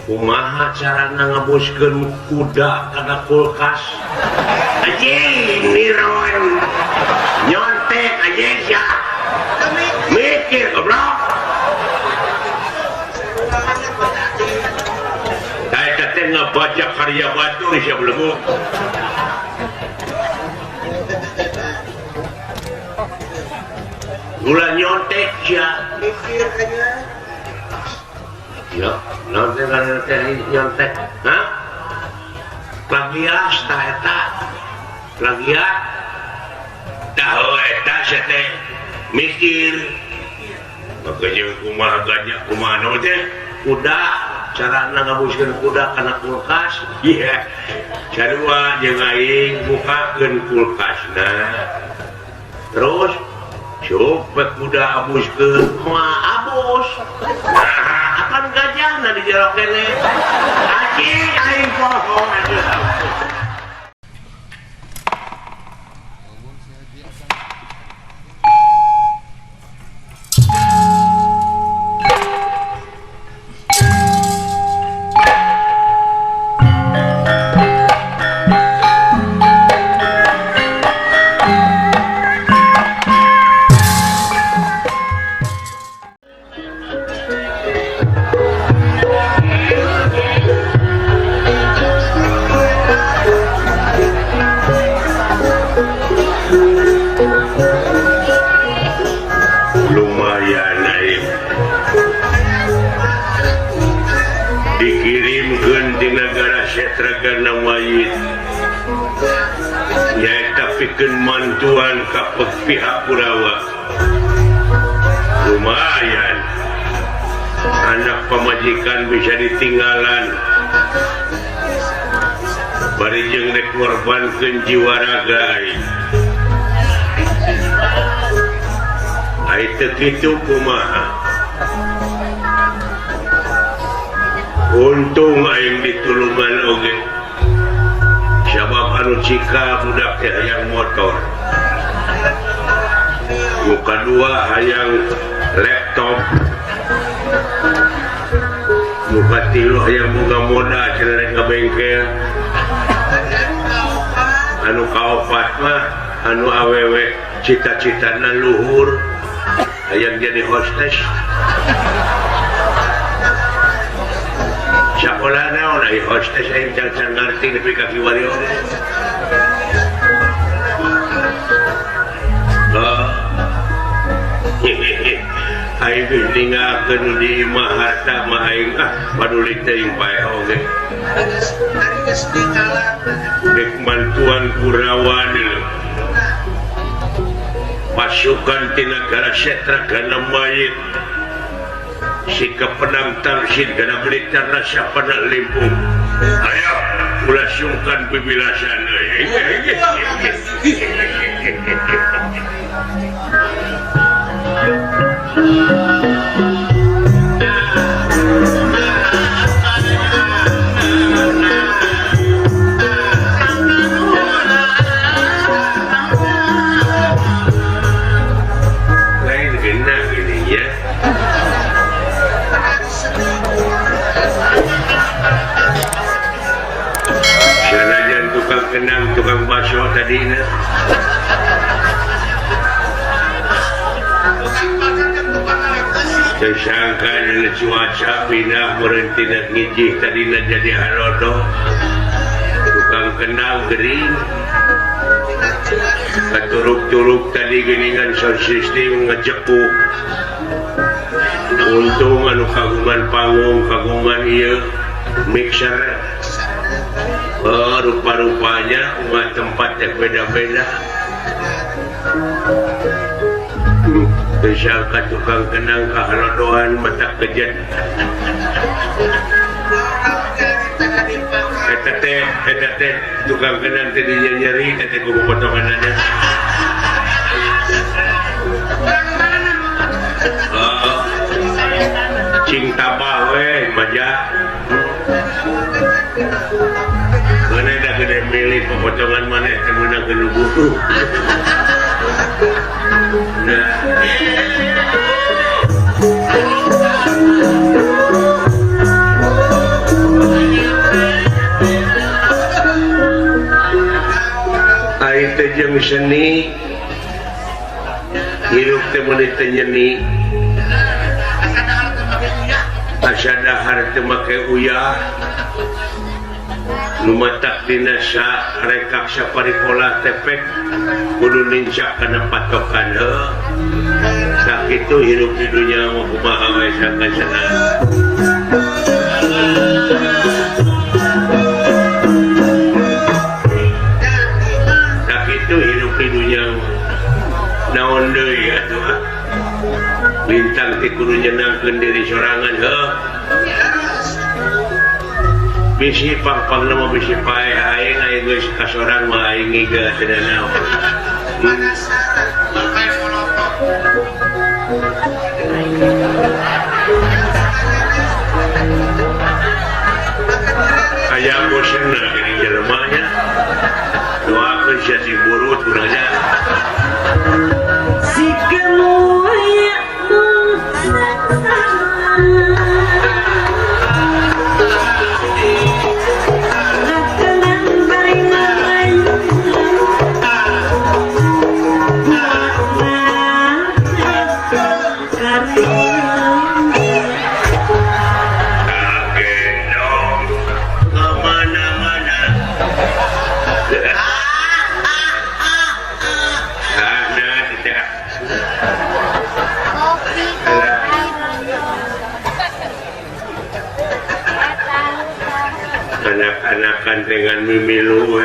kumaha carana ngabuskeun kuda kana kulkas anjing niron nyontek anjing ya mikir goblok saya teh ngabaca karya batur sia belum gula nyontek ya mikir aja ya nanti nyontek hah plagias tah eta plagiat tahu eta teh mikir makanya kumaha gajah kumaha naon teh kuda cara ngabuskeun kuda kana kulkas iya sarua jeung aing bukakeun kulkasna terus coba kuda abuskeun moal abus nah akan gajahna di jero kene anjing aing poho mantuan ke pihak Kurawa lumayan anak pemajikan bisa ditinggalan bari jeung rek ngorbankeun jiwa raga ai teu kitu kumaha untung aing ditulungan oge sabab anu cika budak teh hayang motor nu kadua hayang laptop nu katilu hayang boga moda cenah rek ka bengkel anu kaopat mah anu awewe cita-citana luhur hayang jadi hostess sekolah naon ai hostess aing can ngarti nepi ka kiwari oge aing tinggalkeun di imah harta mah aing paduli teuing bae oge geus tinggalan dek mantuan Kurawa deui pasukan ti nagara Setra kana mayit sikap pedang tarsid gana blitar rasa pada limpung ayo ulah sungkan pibilasan lain genah gini ya sanajan tukang kenang tukang bakso tadina sesangka dina cuaca pindah berhenti nak ngijih tadina jadi halodo tukang kenang gering keturuk-turuk tadi geningan sound system ngejepuk untung anu kagungan panggung kagungan ieu mixer rupa-rupanya umat tempat yang beda-beda disangka tukang kenang kehalodohan mata kejet eta teh tukang kenang tadi nyeri tadi kubu potongannya cing tabah we maja mana dah gede milih pepotongan mana yang menang genubu nah lain teh jeung seni hirup teh meuni teh nyeni asa dahar teu make uyah lumatak dina rekak saparikola tepek kudu nincak kana patokan heuh sakitu hirup di dunya mah kumaha we sakasana sakitu hirup di dunya naon deui atuh lintang teh kudu nyenangkeun diri sorangan heuh bisi pang nama bisi pae aing aing geus kasorang mah aing ngiga teu naon aya bosenna gini jelema nya doakeun sia si burut urangnya anak-anakan dengan mimilu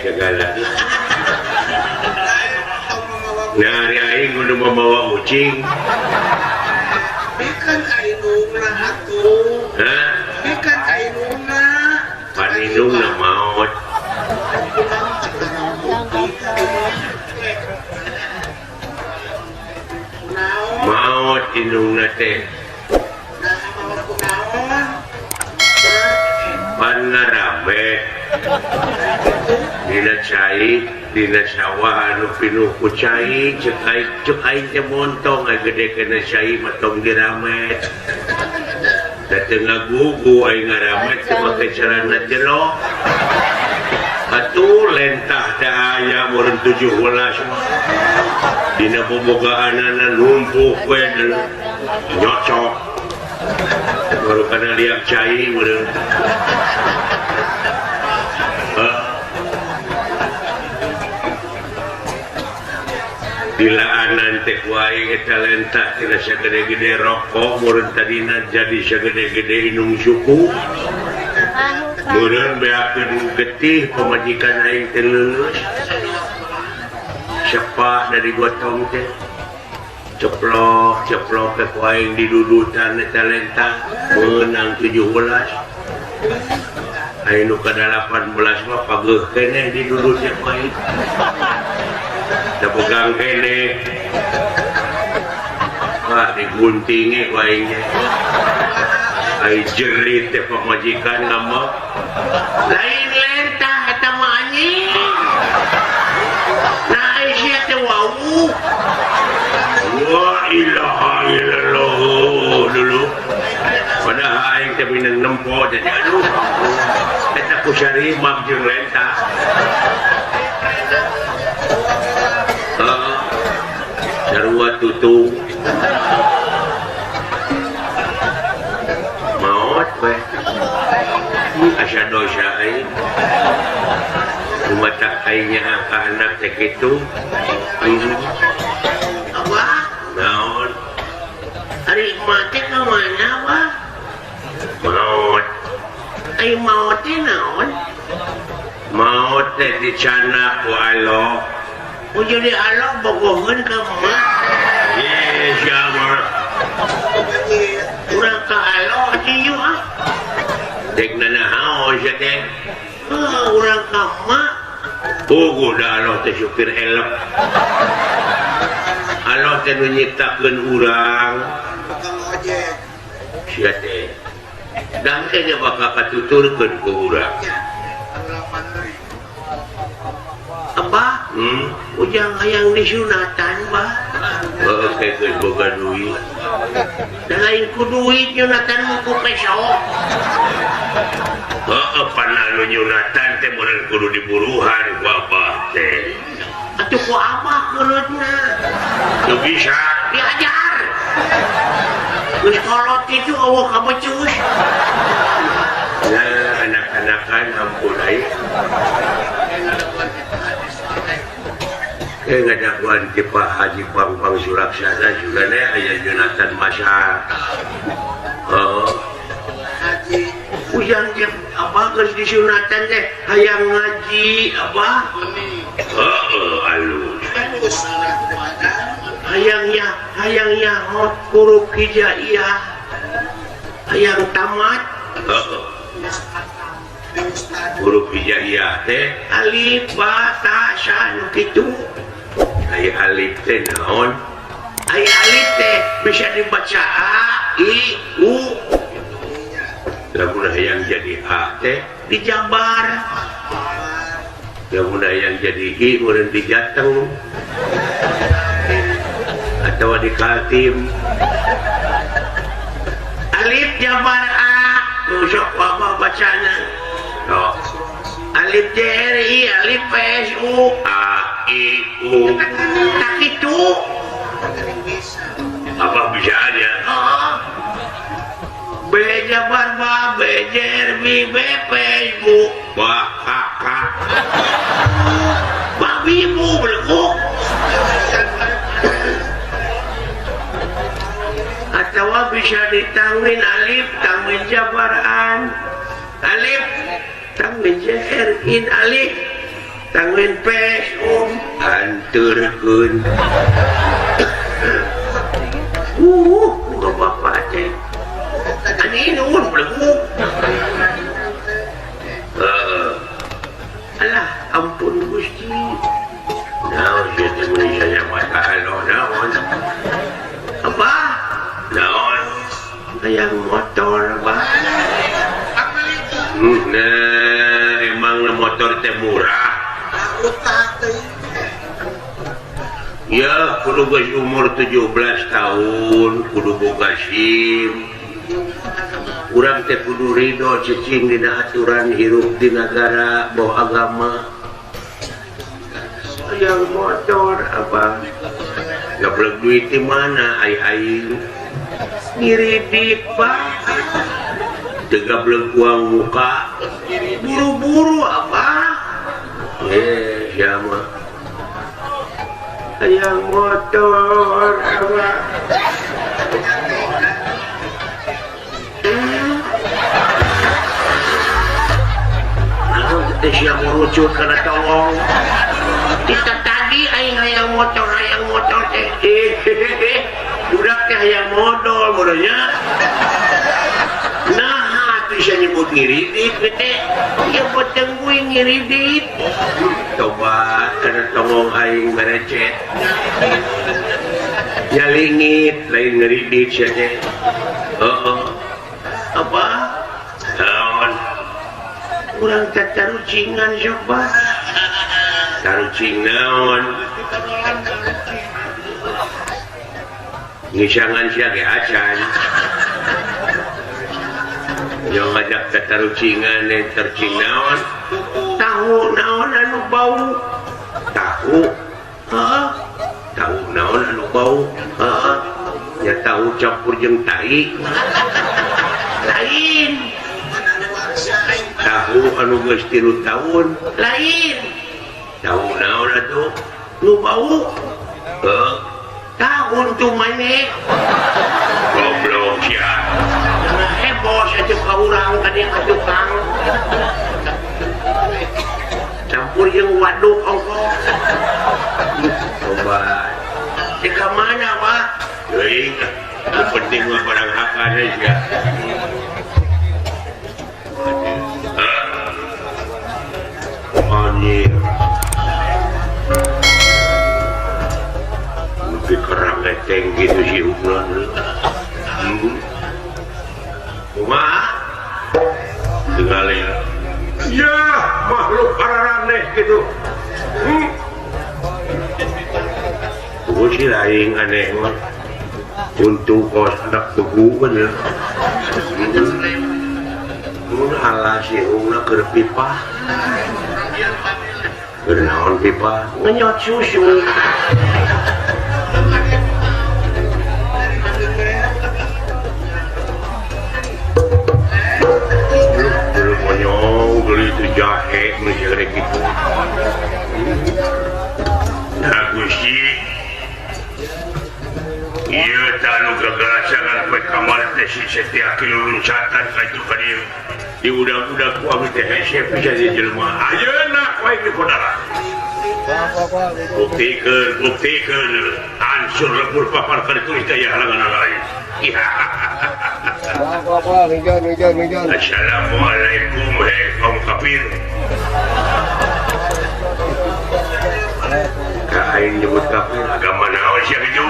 segala nah hari aing kudu membawa kucing ikan ainungna atuh ikan ainungna paninungna maot maot indungna teh panarabe dina cai dina sawah anu pinuh ku cai cek aing teh montong gede kena cai matong diramet da teu ngagugu aing ngaramet teu make celana jero atuh lentah da aya meureun 17 dina bobogaanana numpuk we nyocok baru kana liak cai meureun dilaanan teh ku aing eta lentah tina sagede-gede rokok meureun tadina jadi sagede-gede inung suku meureun beakeun getih pamajikan aing teh leuleus sepak dari gotong teh ceplok ke ku aing didudutan eta lentah meunang 17 aing nu ka 18 mah pageuh keneh didudutnya ku aing pegang kene wah diguntingi ku aing ai jerit teh pamajikan ngambek lain lentah eta mah anjing nah ai sia teh wau wa ilaha illallah dulu padahal aing teh minang nempo jadi aduh eta ku sarimag jeung lentah sarua tutung maot we asa dosa aing lumatak aingnya ka anak teh kitu abah naon ari mati ka mana abah maot ai maot teh naon maot teh dicana ku Allah oh jadi Allah bogoheun ka mah ye siapa urang ka Allah dieu dek nanahaon sia teh urang ka mah puguh da Allah teh supir elok Allah teh nu nyiptakeun urang sia teh dan teh bakal katuturkeun ku urang apa ujang hayang disunatan bah boga duit dan lain ku duit nyunatan ku peso panah nyunatan teh mun kudu diburuhan ku abah teh atuh ku abah keulutna teu bisa diajar geus kolot itu eueuh ka becus nah anak-anakan ampun ai ngadaguan ti Pak Haji Pangpang Sulaksana juga nih aya Jonathan Masar ujang teh apa geus disunatan teh hayang ngaji apa alus hayangnya huruf hijaiyah hayang tamat huruf hijaiyah teh alif ba ta sha nu kitu aya alif teh naon aya alif teh bisa dibaca a i u lamun hayang jadi a teh dijabar lamun hayang jadi i meureun dijateng atau dikaltim alif jabar a sok apa bacana alif jri alif psu a i u tak itu apa bisa aja b jabar ba b jerbi b facebook ba kakak babi ibu belekuk atau bisa ditangwin alif tangwin jabaran alif tangwin jrin alif tangwin pes anturkeun bukan bapak teh ani nuhun belenguk alah ampun Gusti naon ieu teh mun saya mata alo naon apa naon hayang motor bah nah emang motor teh murah ya kudu geus umur 17 tahun kudu boga SIM urang teh kudu ridho cicing dina aturan hirup di negara bawa agama yang motor apa gablek duit di mana ai ngiridik pak tegablek uang muka buru-buru apa siapa yang motor apa siapa merucut karena tolong kita tadi hayang motor teh budak teh hayang modalnya nah bisa nyebut ngiridit bete ya poteng gue ngiridit coba karena tolong aing merecet nyalingit lain ngiridit saja apa naon urang tatarucingan coba tarucing naon ngisangan sia ge acan yo ngajak tatarucingan yang tercing naon tahu naon anu bau tahu tahu naon anu bau ya tahu campur jeung tai lain tahu anu geus 3 tahun lain tahu naon atuh nu bau tahun tuh maneh goblok ya heboh saja ka urang tadi ka tukang campur jeung waduk ongkos coba di ka mana Pak euy yang penting mah barang hakana ya anjir lebih kerang ngeteng gitu si Umran kumaha tinggalin ya makhluk pararaneh gitu si lain aneh mah untuk kos anak tubuh bener mun ala si ungna keur pipa keur naon pipa ngenyot susu belum monyong beli itu jahe menjadi gitu nah Gusti iya tanu gagalasangan kue kamar teh si setiap kilo loncatan kaju ka dieu di udah-udah ku abdi teh hese bisa dijelema ayeuna kue di kodara buktikeun ansur lembur papar ka ditulis teh halangan lain Assalamualaikum kaum kafir kain nyebut kafir agama naon sia kitu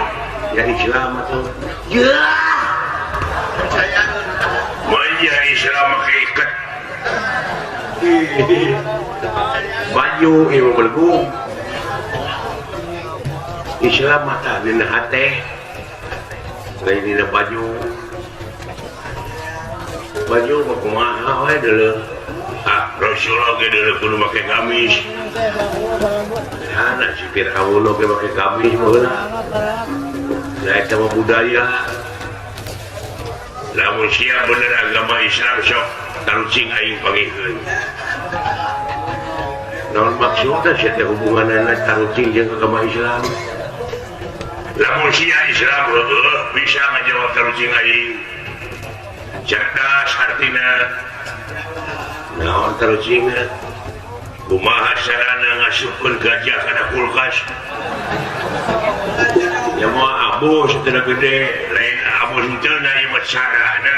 ya Islam atau ya maya Islam make ikat baju ieu belgu Islam mata dina hate lain dina baju mah kumaha we deuleu Rasulullah ge deuleu kudu make gamis sana si Fir'aun ge make gamis meureun nah eta mah budaya lamun sia bener agama Islam sok tarucing aing pangikeun naon maksudna sia teh hubunganna tarucing jeung agama Islam lamun sia Islam bisa ngajawab tarucing aing cerdas artina naon tarucingna kumaha carana ngasupkeun gajah kana kulkas ya moal abus teu gede lain abus teu na ieu mah carana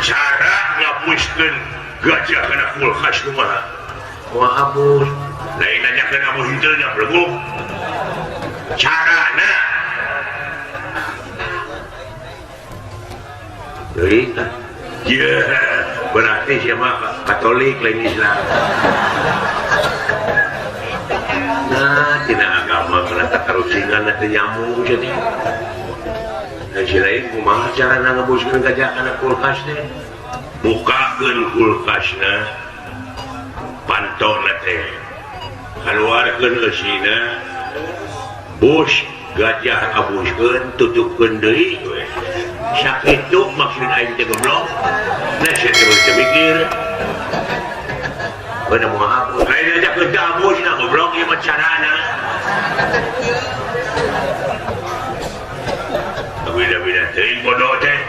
cara ngapuskeun gajah kana kulkas kumaha moal abus lain nanyakeun abus teu nya belum carana deui ya berarti siapa Katolik lain Islam nah tina agama kena takarusingan nanti nyambung jadi dan si lain kumaha carana ngabuskeun gajah kana kulkas teh bukakeun kulkasna pantona teh kaluarkeun eusina bus gajah abuskeun tutupkeun deui we sakitu maksud aing teh goblok nah saya terus mikir bener mau hapus lain aja kerja abus nah goblok ieu mah carana beda-beda teuing bodoh teh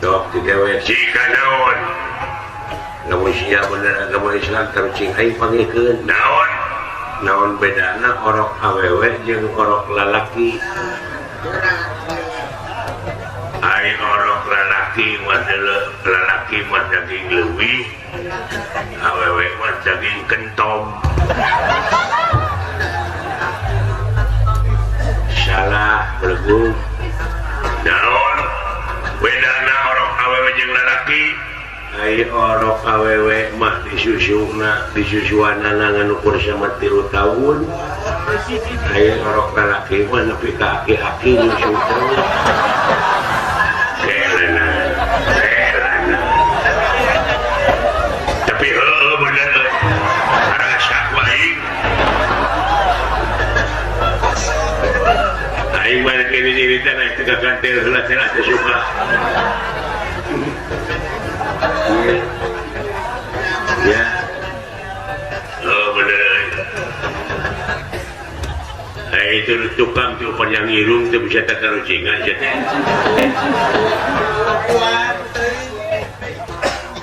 dok di dewek jika naon lamun sia bener agama Islam tarucing aing pangikeun naon bedana orok awewe jeung orok lalaki ai orok lalaki mah daging leuwih awewe mah daging kentom salah belegu naon bedana orok awewe jeung lalaki ai orok awewe mah disusuanana nganu kursa mah 3 tahun ai orok lalaki mah nepi ka aki-aki nyusu terus kelana tapi bener rasa aing mah kene teh naik teh kantel heula-heula teh suka ya bener itu tukang tuh panjang irung tuh bisa takarucingan aja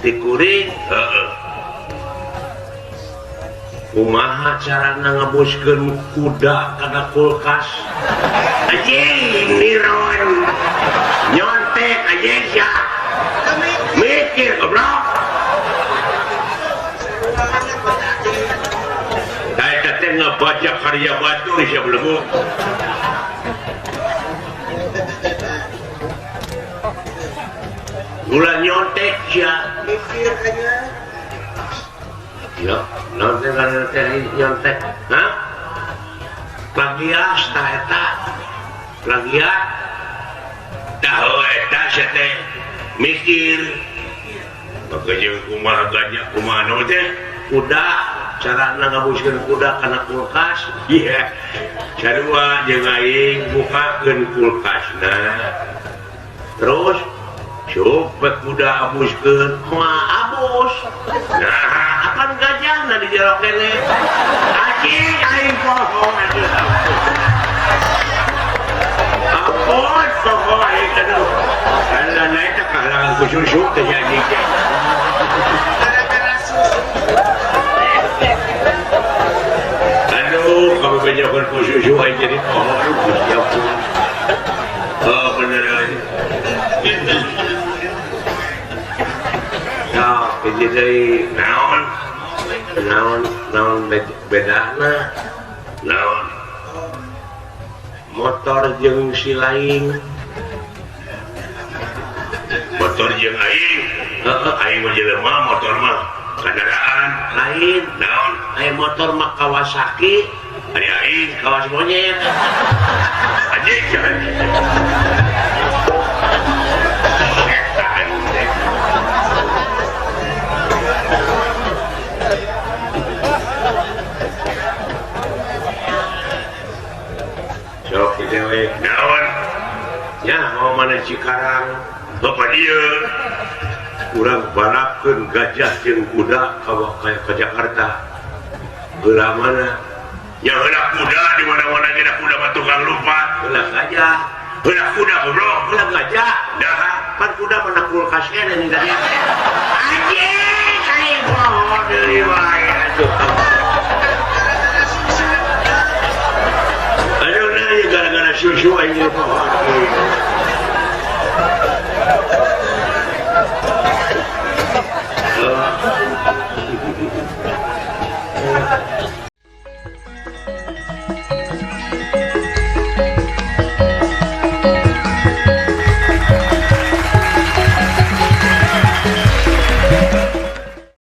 dikuring kumaha carana ngabuskeun kuda kana kulkas anjing niron nyontek anjing sia mikir goblok saya teh ngabaca karya batu sia belum gula nyontek sia mikir aja ya nanti nyontek hah plagias tak eta plagiat tahu eta teh mikir bakal kumaha gajah kumaha nu teh kuda cara ngabuskeun kuda kana kulkas iya sarua jeung aing bukakeun kulkasna terus coba kuda abuskeun moal abus nah akan gajahna di jero kene anjing aing poho apot poho aing aduh kana naik kalangan kususu teh jadi aduh kamu bejakan kususu aing jadi poho siap oh beneran ya jadi naon bedana naon motor jeung si lain motor jeung aing aing mah jelema motor mah kendaraan lain naon aing motor mah Kawasaki ari aing kawas monyet anjing jangan sok dewe naon ya mau mana Cikarang bapak dia urang balapkeun gajah jeung kuda ka Jakarta heula mana ya heula kuda di mana-mana geus kuda mah tukang lupa heula gajah heula kuda goblok heula gajah dah pan kuda mana kulkas kene nih tadi anjing aing poho deui wae atuh gara-gara susu aja